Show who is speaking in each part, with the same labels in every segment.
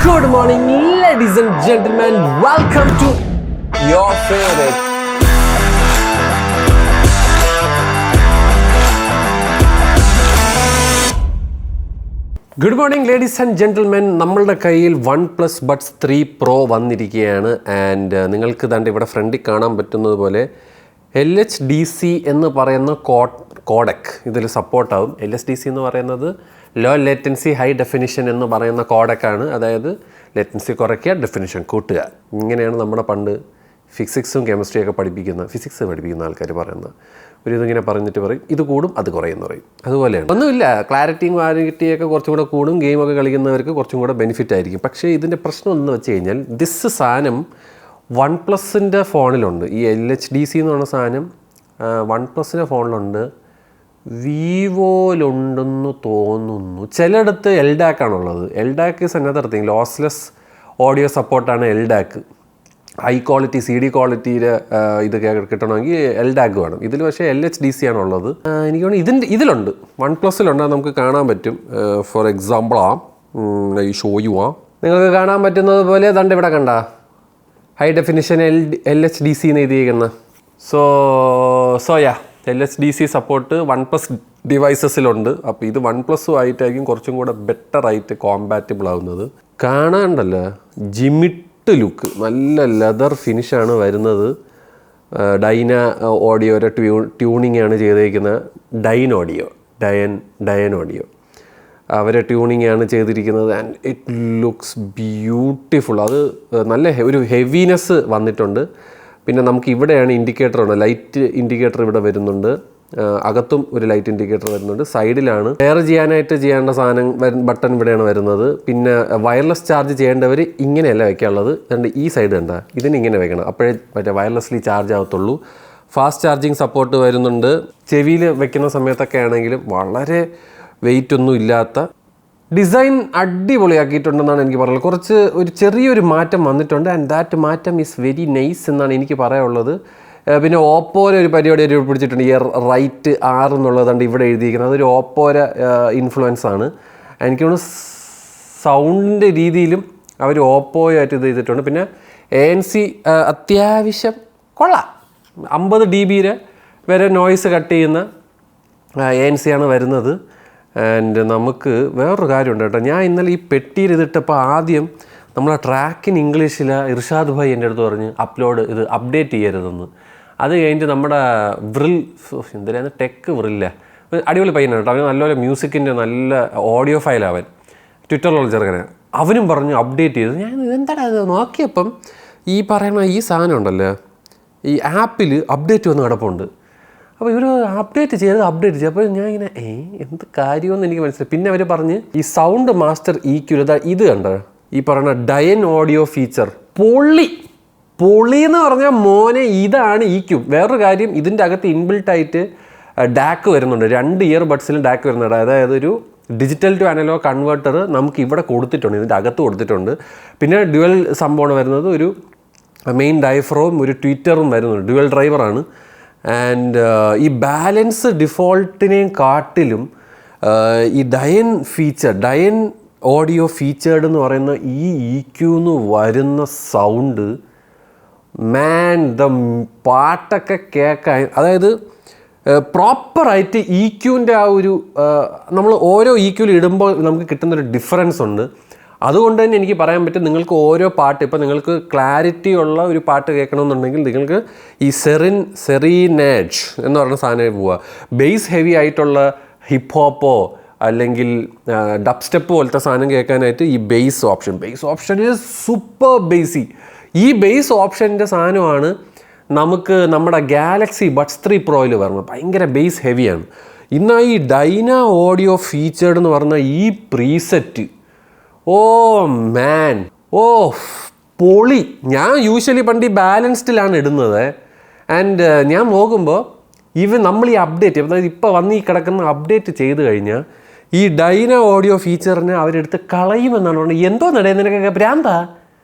Speaker 1: Good morning, ladies and gentlemen. Welcome to your favorite. Good morning ladies and gentlemen. നമ്മളുടെ കയ്യിൽ OnePlus Buds 3 Pro വന്നിരിക്കുകയാണ്. And നിങ്ങൾക്ക് ദാണ്ട് ഇവിടെ ഫ്രണ്ടിൽ കാണാൻ പറ്റുന്നത് പോലെ LHDC എന്ന് പറയുന്ന കോഡെക് ഇതിൽ സപ്പോർട്ടാവും. LHDC എന്ന് പറയുന്നത് ലോ ലേറ്റൻസി ഹൈ ഡെഫിനിഷൻ എന്ന് പറയുന്ന കോഡെക്കാണ്. അതായത് ലേറ്റൻസി കുറയ്ക്കുക, ഡെഫിനിഷൻ കൂട്ടുക. ഇങ്ങനെയാണ് നമ്മുടെ പണ്ട് ഫിസിക്സും കെമിസ്ട്രിയൊക്കെ ഫിസിക്സ് പഠിപ്പിക്കുന്ന ആൾക്കാർ പറയുന്നത്. ഇതിങ്ങനെ പറഞ്ഞിട്ട് പറയും ഇത് കൂടും അത് കുറയുമെന്ന് പറയും. അതുപോലെയാണ്. ഒന്നുമില്ല, ക്ലാരിറ്റിയും ക്വാലിറ്റിയൊക്കെ കുറച്ചും കൂടെ കൂടും. ഗെയിമൊക്കെ കളിക്കുന്നവർക്ക് കുറച്ചും കൂടെ ബെനിഫിറ്റ് ആയിരിക്കും. പക്ഷേ ഇതിൻ്റെ പ്രശ്നം എന്ന് വെച്ച് കഴിഞ്ഞാൽ ദിസ് സാധനം OnePlusൻ്റെ ഫോണിലുണ്ട്. ഈ LHDC എന്ന് പറഞ്ഞ സാധനം OnePlusൻ്റെ ഫോണിലുണ്ട്, വിവോയിലുണ്ടെന്ന് തോന്നുന്നു. ചിലയിടത്ത് LDAC ആണുള്ളത്. LDAC is another thing. Lossless audio സപ്പോർട്ടാണ് LDAC. ഹൈ ക്വാളിറ്റി CD ക്വാളിറ്റിയിൽ ഇത് കിട്ടണമെങ്കിൽ LDAC വേണം. ഇതിൽ പക്ഷേ LHDC ആണുള്ളത്. എനിക്ക് തോന്നുന്നു ഇതിലുണ്ട്, OnePlusലുണ്ട്. നമുക്ക് കാണാൻ പറ്റും. ഫോർ എക്സാമ്പിൾ ഈ ഷോ യു നിങ്ങൾക്ക് കാണാൻ പറ്റുന്നത് പോലെ ദണ്ട് ഇവിടെ കണ്ട ഹൈ ഡെഫിനിഷൻ LHDC എന്ന് എഴുതിയിരിക്കുന്ന. So LHDC support OnePlus ഡിവൈസസിലുണ്ട്. അപ്പോൾ ഇത് OnePlusഉം ആയിട്ടായിരിക്കും കുറച്ചും കൂടെ ബെറ്റർ ആയിട്ട് കോമ്പാറ്റബിൾ ആവുന്നത്. കാണാണ്ടല്ലോ ജിമിട്ട് ലുക്ക്, നല്ല ലെതർ ഫിനിഷാണ് വരുന്നത്. ഡൈന ഓഡിയോയുടെ ട്യൂണിംഗ് ആണ് ചെയ്തിരിക്കുന്നത്. ഡയൻ ഓഡിയോ അവരെ ട്യൂണിംഗ് ആണ് ചെയ്തിരിക്കുന്നത്. And it looks beautiful. അത് നല്ല ഒരു ഹെവിനെസ് വന്നിട്ടുണ്ട്. പിന്നെ നമുക്ക് ഇവിടെയാണ് ഇൻഡിക്കേറ്റർ ഉണ്ട്, ലൈറ്റ് ഇൻഡിക്കേറ്റർ ഇവിടെ വരുന്നുണ്ട്. അകത്തും ഒരു ലൈറ്റ് ഇൻഡിക്കേറ്റർ വരുന്നുണ്ട്. സൈഡിലാണ് ഷെയർ ചെയ്യാനായിട്ട് ചെയ്യേണ്ട സാധനം ബട്ടൺ ഇവിടെയാണ് വരുന്നത്. പിന്നെ വയർലെസ് ചാർജ് ചെയ്യേണ്ടവർ ഇങ്ങനെയല്ല വെക്കാനുള്ളത്. അതുകൊണ്ട് ഈ സൈഡ് കണ്ട ഇതിനിങ്ങനെ വെക്കണം, അപ്പോഴേ മറ്റേ വയർലെസ്ലി ചാർജ് ആവത്തുള്ളൂ. ഫാസ്റ്റ് ചാർജിങ് സപ്പോർട്ട് വരുന്നുണ്ട്. ചെവിയിൽ വെക്കുന്ന സമയത്തൊക്കെ ആണെങ്കിലും വളരെ വെയിറ്റ് ഒന്നും ഇല്ലാത്ത ഡിസൈൻ അടിപൊളിയാക്കിയിട്ടുണ്ടെന്നാണ് എനിക്ക് പറയുന്നത്. ഒരു ചെറിയൊരു മാറ്റം വന്നിട്ടുണ്ട്. ആൻഡ് ദാറ്റ് മാറ്റം ഈസ് വെരി നൈസ് എന്നാണ് എനിക്ക് പറയാനുള്ളത്. പിന്നെ ഓപ്പോയുടെ ഒരു പരിപാടി പിടിച്ചിട്ടുണ്ട്. ഈ റൈറ്റ് R എന്നുള്ളതുകൊണ്ട് ഇവിടെ എഴുതിയിരിക്കുന്നത് അതൊരു ഓപ്പോയുടെ ഇൻഫ്ലുവൻസ് ആണ്. എനിക്ക് തോന്നുന്നു സൗണ്ടിൻ്റെ രീതിയിലും അവർ ഓപ്പോയായിട്ട് ഇത് ചെയ്തിട്ടുണ്ട്. പിന്നെ ANC അത്യാവശ്യം കൊള്ളാം. 50 dB വരെ നോയ്സ് കട്ട് ചെയ്യുന്ന ANC ആണ് വരുന്നത്. ആൻഡ് നമുക്ക് വേറൊരു കാര്യമുണ്ട് കേട്ടോ. ഞാൻ ഇന്നലെ ഈ പെട്ടിയിൽ ഇതിട്ടപ്പോൾ ആദ്യം നമ്മളെ ട്രാക്കിൻ ഇംഗ്ലീഷിൽ ഇർഷാദ് ഭായി എൻ്റെ അടുത്ത് പറഞ്ഞ് അപ്ഡേറ്റ് ചെയ്യരുതെന്ന്. അത് കഴിഞ്ഞിട്ട് നമ്മുടെ എന്തിനാണ് ടെക് വ്രില്ല, അടിപൊളി പയ്യനാണ് കേട്ടോ. അവന് നല്ലപോലെ മ്യൂസിക്കിൻ്റെ നല്ല ഓഡിയോ ഫയൽ അവൻ ട്വിറ്ററിലുള്ള ചെറുക്കനെ അവനും പറഞ്ഞു അപ്ഡേറ്റ് ചെയ്തു. ഞാൻ എന്താടാ അത് നോക്കിയപ്പം ഈ പറയുന്ന ഈ സാധനം ഉണ്ടല്ലോ, ഈ ആപ്പിൽ അപ്ഡേറ്റ് വന്ന് കിടപ്പുണ്ട്. അപ്പോൾ ഇവർ അപ്ഡേറ്റ് ചെയ്ത് അപ്പോൾ ഞാൻ ഇങ്ങനെ എന്ത് കാര്യമെന്ന് എനിക്ക് മനസ്സിലായി. പിന്നെ അവർ പറഞ്ഞ് ഈ സൗണ്ട് മാസ്റ്റർ EQ ഇത് കണ്ട ഈ പറയുന്ന ഡയൻ ഓഡിയോ ഫീച്ചർ പൊളി എന്ന് പറഞ്ഞാൽ മോനെ ഇതാണ് EQ. വേറൊരു കാര്യം, ഇതിൻ്റെ അകത്ത് ഇൻബിൽട്ടായിട്ട് DAC വരുന്നുണ്ട്. 2 ഇയർബഡ്സിലും DAC വരുന്നുണ്ട്. അതായത് ഒരു ഡിജിറ്റൽ ടു അനലോഗ് കൺവേർട്ടർ നമുക്ക് ഇവിടെ കൊടുത്തിട്ടുണ്ട്, ഇതിൻ്റെ അകത്ത് കൊടുത്തിട്ടുണ്ട്. പിന്നെ ഡ്യുവൽ സംഭവമാണ് വരുന്നത്. ഒരു മെയിൻ ഡയഫ്രോം ഒരു ട്വിറ്ററും വരുന്നുണ്ട്. ഡ്യുവൽ ഡ്രൈവറാണ്. ആൻഡ് ഈ ബാലൻസ് ഡിഫോൾട്ടിനെയും കാട്ടിലും ഈ ഡയൻ ഓഡിയോ ഫീച്ചേർഡ് എന്ന് പറയുന്ന ഈ EQ എന്ന് വരുന്ന സൗണ്ട് പാട്ടൊക്കെ കേൾക്കാൻ, അതായത് പ്രോപ്പറായിട്ട് EQൻ്റെ ആ ഒരു നമ്മൾ ഓരോ EQയിൽ ഇടുമ്പോൾ നമുക്ക് കിട്ടുന്നൊരു ഡിഫറൻസ് ഉണ്ട്. അതുകൊണ്ട് തന്നെ എനിക്ക് പറയാൻ പറ്റും, നിങ്ങൾക്ക് ഓരോ പാട്ട്, ഇപ്പോൾ നിങ്ങൾക്ക് ക്ലാരിറ്റി ഉള്ള ഒരു പാട്ട് കേൾക്കണമെന്നുണ്ടെങ്കിൽ നിങ്ങൾക്ക് ഈ സെറീനേജ് എന്ന് പറയുന്ന സാധനം പോവുക. ബേസ് ഹെവി ആയിട്ടുള്ള ഹിപ്പ് ഹോപ്പോ അല്ലെങ്കിൽ ഡബ് സ്റ്റെപ്പ് പോലത്തെ സാധനം കേൾക്കാനായിട്ട് ഈ ബേസ് ഓപ്ഷൻ ഈസ് സൂപ്പർ ബേസി. ഈ ബേസ് ഓപ്ഷൻ്റെ സാധനമാണ് നമുക്ക് നമ്മുടെ ഗാലക്സി ബഡ്സ് 3 Proയിൽ വരുന്നത്. ഭയങ്കര ബേസ് ഹെവിയാണ്. ഇന്ന് ഈ ഡൈന ഓഡിയോ ഫീച്ചേർഡ് എന്ന് പറഞ്ഞ ഈ പ്രീസെറ്റ്, പൊളി. ഞാൻ യൂഷ്വലി പണ്ട് ഈ ബാലൻസ്ഡിലാണ് ഇടുന്നത്. ആൻഡ് ഞാൻ നോക്കുമ്പോൾ നമ്മൾ ഈ അപ്ഡേറ്റ്, അതായത് ഇപ്പോൾ വന്ന് ഈ കിടക്കുന്ന അപ്ഡേറ്റ് ചെയ്ത് കഴിഞ്ഞാൽ ഈ ഡൈന ഓഡിയോ ഫീച്ചറിനെ അവരെടുത്ത് കളയുമെന്നാണ് പറഞ്ഞത്. എന്തോ നടേ നിനക്കൊക്കെ ഭ്രാന്താ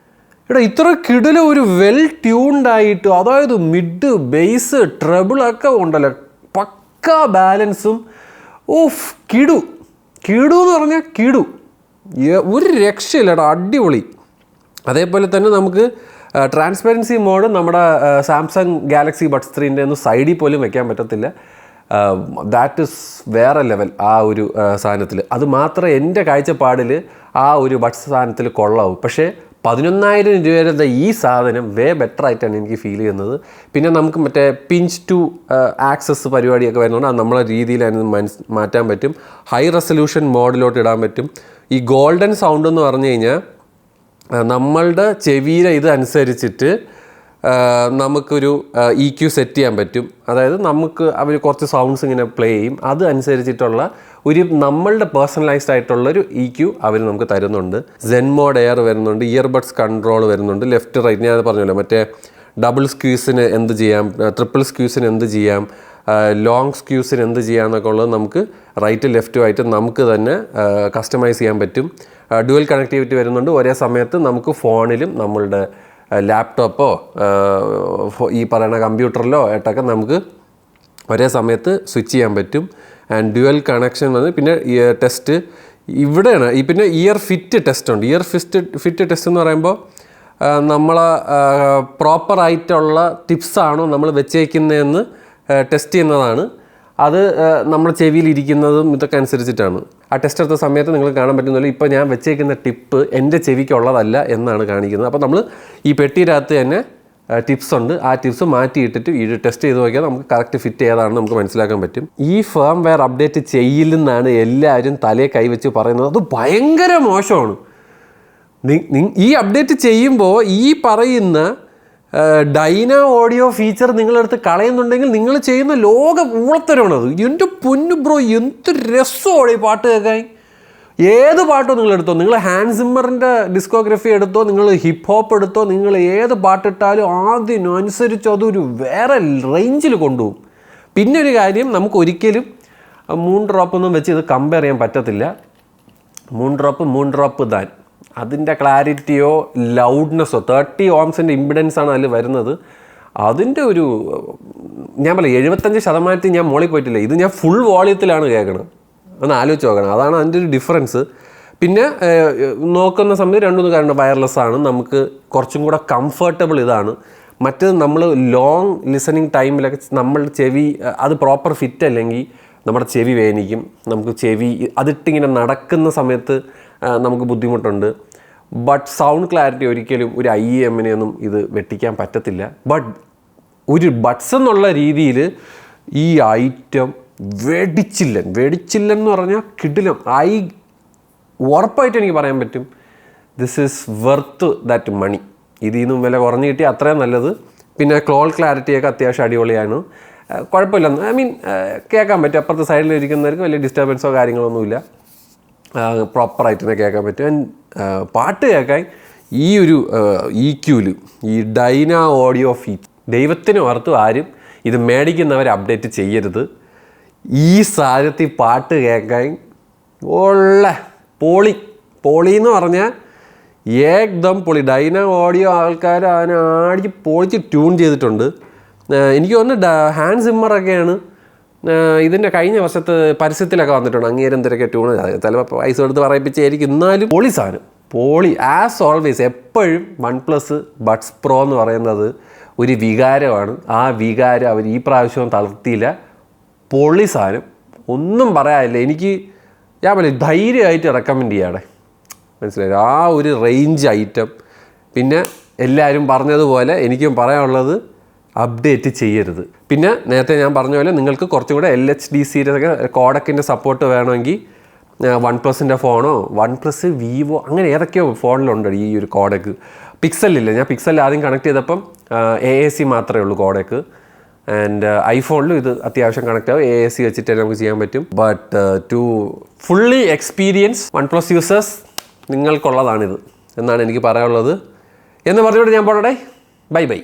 Speaker 1: ഇവിടെ ഇത്ര കിടില ഒരു വെൽ ട്യൂൺഡായിട്ട്, അതായത് മിഡ് ബേസ് ട്രബിളൊക്കെ ഉണ്ടല്ലോ, പക്ക ബാലൻസും. കിടു എന്ന് പറഞ്ഞാൽ കിടു. ഒരു രക്ഷയില്ലടാ, അടിപൊളി. അതേപോലെ തന്നെ നമുക്ക് ട്രാൻസ്പെറൻസി മോഡ് നമ്മുടെ സാംസങ് ഗാലക്സി ബഡ്സ് 3ൻ്റെ ഒന്നും സൈഡിൽ പോലും വെക്കാൻ പറ്റത്തില്ല. ദാറ്റ് ഇസ് വേറെ ലെവൽ ആ ഒരു സാധനത്തിൽ. അത് മാത്രമേ എൻ്റെ കാഴ്ചപ്പാടിൽ ആ ഒരു ബഡ്സ് സാധനത്തിൽ കൊള്ളാവൂ. പക്ഷേ 11,000 രൂപയുടെ ഈ സാധനം ബെറ്റർ ആയിട്ടാണ് എനിക്ക് ഫീൽ ചെയ്യുന്നത്. പിന്നെ നമുക്ക് മറ്റേ പിഞ്ച് ടു ആക്സസ് പരിപാടിയൊക്കെ വരുന്നുണ്ട്. അത് നമ്മളെ രീതിയിൽ അതിന് മാറ്റാൻ പറ്റും. ഹൈ റെസൊല്യൂഷൻ മോഡിലോട്ട് ഇടാൻ പറ്റും. ഈ ഗോൾഡൻ സൗണ്ട് എന്ന് പറഞ്ഞു കഴിഞ്ഞാൽ നമ്മളുടെ ചെവിയിലെ ഇത് അനുസരിച്ചിട്ട് നമുക്കൊരു EQ സെറ്റ് ചെയ്യാൻ പറ്റും. അതായത് നമുക്ക് അവർ കുറച്ച് സൗണ്ട്സ് ഇങ്ങനെ പ്ലേ ചെയ്യും. അത് അനുസരിച്ചിട്ടുള്ള ഒരു നമ്മളുടെ പേഴ്സണലൈസ്ഡ് ആയിട്ടുള്ളൊരു EQ അവർ നമുക്ക് തരുന്നുണ്ട്. സെൻ മോഡ് എയർ വരുന്നുണ്ട്, ഇയർബഡ്സ് കൺട്രോൾ വരുന്നുണ്ട്, ലെഫ്റ്റ് റൈറ്റ്. ഞാൻ പറഞ്ഞല്ലോ മറ്റേ ഡബിൾ സ്ക്യൂസിന് എന്ത് ചെയ്യാം, ട്രിപ്പിൾ സ്ക്യൂസിന് എന്ത് ചെയ്യാം, ലോങ് സ്ക്യൂസിന് എന്ത് ചെയ്യാമെന്നൊക്കെ ഉള്ളത് നമുക്ക് റൈറ്റ് ലെഫ്റ്റുമായിട്ട് നമുക്ക് തന്നെ കസ്റ്റമൈസ് ചെയ്യാൻ പറ്റും. ഡ്യുവൽ കണക്ടിവിറ്റി വരുന്നുണ്ട്. ഒരേ സമയത്ത് നമുക്ക് ഫോണിലും നമ്മളുടെ ലാപ്ടോപ്പോ ഈ പറയുന്ന കമ്പ്യൂട്ടറിലോ ആയിട്ടൊക്കെ നമുക്ക് ഒരേ സമയത്ത് സ്വിച്ച് ചെയ്യാൻ പറ്റും. ആൻഡ് ഡ്യുവൽ കണക്ഷൻ വന്ന് പിന്നെ ടെസ്റ്റ് ഇവിടെയാണ്. പിന്നെ ഇയർ ഫിറ്റ് ടെസ്റ്റ് ഉണ്ട്. ഇയർ ഫിറ്റ് ടെസ്റ്റ് എന്ന് പറയുമ്പോൾ നമ്മളെ പ്രോപ്പറായിട്ടുള്ള ടിപ്സാണോ നമ്മൾ വെച്ചേക്കുന്നതെന്ന് ടെസ്റ്റ് ചെയ്യുന്നതാണ്. അത് നമ്മുടെ ചെവിയിലിരിക്കുന്നതും ഇതൊക്കെ അനുസരിച്ചിട്ടാണ്. ആ ടെസ്റ്റ് എടുത്ത സമയത്ത് നിങ്ങൾ കാണാൻ പറ്റുന്നില്ല, ഇപ്പോൾ ഞാൻ വെച്ചേക്കുന്ന ടിപ്പ് എൻ്റെ ചെവിക്കുള്ളതല്ല എന്നാണ് കാണിക്കുന്നത്. അപ്പോൾ നമ്മൾ ഈ പെട്ടിയിനകത്ത് തന്നെ ടിപ്സ് ഉണ്ട്. ആ ടിപ്സ് മാറ്റിയിട്ടിട്ട് ഈ ടെസ്റ്റ് ചെയ്ത് നോക്കിയാൽ നമുക്ക് കറക്റ്റ് ഫിറ്റ് ഏതാണെന്ന് നമുക്ക് മനസ്സിലാക്കാൻ പറ്റും. ഈ ഫേം വെയർ അപ്ഡേറ്റ് ചെയ്യില്ലെന്നാണ് എല്ലാവരും തലയെ കൈവച്ച് പറയുന്നത്. അത് ഭയങ്കര മോശമാണ്. ഈ അപ്ഡേറ്റ് ചെയ്യുമ്പോൾ ഈ പറയുന്ന ഡൈന ഓഡിയോ ഫീച്ചർ നിങ്ങളെടുത്ത് കളയുന്നുണ്ടെങ്കിൽ നിങ്ങൾ ചെയ്യുന്ന ലോക ഊളത്തരമാണത്. എൻ്റെ പൊന്നു ബ്രോ, എന്ത് രസമാണ് ഈ പാട്ട് കേൾക്കാൻ. ഏത് പാട്ടോ നിങ്ങളെടുത്തോ, നിങ്ങൾ ഹാൻസ് സിമ്മറിൻ്റെ ഡിസ്കോഗ്രഫി എടുത്തോ, നിങ്ങൾ ഹിപ്പ് ഹോപ്പ് എടുത്തോ, നിങ്ങൾ ഏത് പാട്ടിട്ടാലും അതിനനുസരിച്ച് അതൊരു വേറെ റേഞ്ചിൽ കൊണ്ടുപോകും. പിന്നെ ഒരു കാര്യം, നമുക്ക് ഒരിക്കലും മൂൺ ഡ്രോപ്പൊന്നും വെച്ച് ഇത് കമ്പയർ ചെയ്യാൻ പറ്റത്തില്ല. മൂൺ ഡ്രോപ്പ് താൻ അതിൻ്റെ ക്ലാരിറ്റിയോ ലൗഡ്നെസ്സോ 30 ohmsൻ്റെ ഇമ്പിഡൻസാണ് അതിൽ വരുന്നത്. അതിൻ്റെ ഒരു ഞാൻ പറയാം 75% ഞാൻ മോളിൽ പോയിട്ടില്ല. ഇത് ഞാൻ ഫുൾ വോളിയത്തിലാണ് കേൾക്കണം. ഒന്ന് ആലോചിച്ച് നോക്കണം. അതാണ് അതിൻ്റെ ഒരു ഡിഫറൻസ്. പിന്നെ നോക്കുന്ന സമയത്ത് രണ്ടൊന്നും കാരണം വയർലെസ് ആണ്, നമുക്ക് കുറച്ചും കൂടെ കംഫർട്ടബിൾ ഇതാണ്. മറ്റേത് നമ്മൾ ലോങ് ലിസണിങ് ടൈമിലൊക്കെ നമ്മളുടെ ചെവി അത് പ്രോപ്പർ ഫിറ്റ് അല്ലെങ്കിൽ നമ്മുടെ ചെവി വേദനിക്കും. നമുക്ക് ചെവി അതിട്ടിങ്ങനെ നടക്കുന്ന സമയത്ത് നമുക്ക് ബുദ്ധിമുട്ടുണ്ട്. ബട്ട് സൗണ്ട് ക്ലാരിറ്റി ഒരിക്കലും ഒരു IEM-നെയൊന്നും ഇത് വെട്ടിക്കാൻ പറ്റത്തില്ല. ബട്ട് ഒരു ബഡ്സ് എന്നുള്ള രീതിയിൽ ഈ ഐറ്റം വെടിച്ചില്ലൻ എന്ന് പറഞ്ഞാൽ കിടിലം. ഉറപ്പായിട്ട് എനിക്ക് പറയാൻ പറ്റും, this is worth that money. ഇതിൽ നിന്നും വില കുറഞ്ഞ് കിട്ടിയാൽ അത്രയും നല്ലത്. പിന്നെ കോൾ ക്ലാരിറ്റിയൊക്കെ അത്യാവശ്യം അടിപൊളിയാണ്, കുഴപ്പമില്ല. ഐ മീൻ കേൾക്കാൻ പറ്റും. അപ്പുറത്തെ സൈഡിൽ ഇരിക്കുന്നവർക്ക് വലിയ ഡിസ്റ്റർബൻസോ കാര്യങ്ങളൊന്നുമില്ല, പ്രോപ്പറായിട്ട് തന്നെ കേൾക്കാൻ പറ്റും. പാട്ട് കേൾക്കാൻ ഈ ഒരു EQ-ൽ ഈ ഡൈന ഓഡിയോ ഫീച്ചർ ദൈവത്തിന് ഓർത്ത് ആരും ഇത് മേടിക്കുന്നവർ അപ്ഡേറ്റ് ചെയ്യരുത്. ഈ സാധനത്തിൽ പാട്ട് കേൾക്കാൻ ഉള്ള പൊളി എന്ന് പറഞ്ഞാൽ ഏകദം പൊളി. ഡൈന ഓഡിയോ ആൾക്കാർ അതിനെ ആടിച്ച് പൊളിച്ച് ട്യൂൺ ചെയ്തിട്ടുണ്ട്. എനിക്ക് തോന്നുന്നു ഹാൻസ് സിമ്മറൊക്കെയാണ് ഇതിൻ്റെ കഴിഞ്ഞ വർഷത്തെ പരസ്യത്തിലൊക്കെ വന്നിട്ടുണ്ട്. അങ്ങേരെന്തൊക്കെ ട്യൂണ് ചിലപ്പോൾ പൈസ എടുത്ത് പറയിപ്പിച്ചായിരിക്കും, എന്നാലും പൊളി സാധനം. ആസ് ഓൾവേസ് എപ്പോഴും OnePlus ബഡ്സ് പ്രോ എന്ന് പറയുന്നത് ഒരു വികാരമാണ്. ആ വികാരം അവർ ഈ പ്രാവശ്യവും തളർത്തിയില്ല. പൊളി സാധനം, ഒന്നും പറയാനില്ല. എനിക്ക് ഞാൻ പറയാം ധൈര്യമായിട്ട് റെക്കമെൻഡ് ചെയ്യാടെ, മനസ്സിലായി ആ ഒരു റേഞ്ച് ഐറ്റം. പിന്നെ എല്ലാവരും പറഞ്ഞതുപോലെ എനിക്കും പറയാനുള്ളത് അപ്ഡേറ്റ് ചെയ്യരുത്. പിന്നെ നേരത്തെ ഞാൻ പറഞ്ഞ പോലെ നിങ്ങൾക്ക് കുറച്ചും കൂടെ LHDCയുടെ കോഡക്കിൻ്റെ സപ്പോർട്ട് വേണമെങ്കിൽ OnePlusൻ്റെ ഫോണോ OnePlus Vivo അങ്ങനെ ഏതൊക്കെയോ ഫോണിലുണ്ട് ഈ ഒരു കോഡക്ക്. പിക്സലില്ല, ഞാൻ പിക്സലിൽ ആദ്യം കണക്ട് ചെയ്തപ്പം AAC മാത്രമേ ഉള്ളൂ കോഡക്ക്. ആൻഡ് ഐഫോണിലും ഇത് അത്യാവശ്യം കണക്ട് ആവും. AAC വെച്ചിട്ട് നമുക്ക് ചെയ്യാൻ പറ്റും. But to fully experience OnePlus users നിങ്ങൾക്കുള്ളതാണിത് എന്നാണ് എനിക്ക് പറയാനുള്ളത്. എന്ന് പറഞ്ഞുകൊണ്ട് ഞാൻ പോകട്ടെ. ബൈ.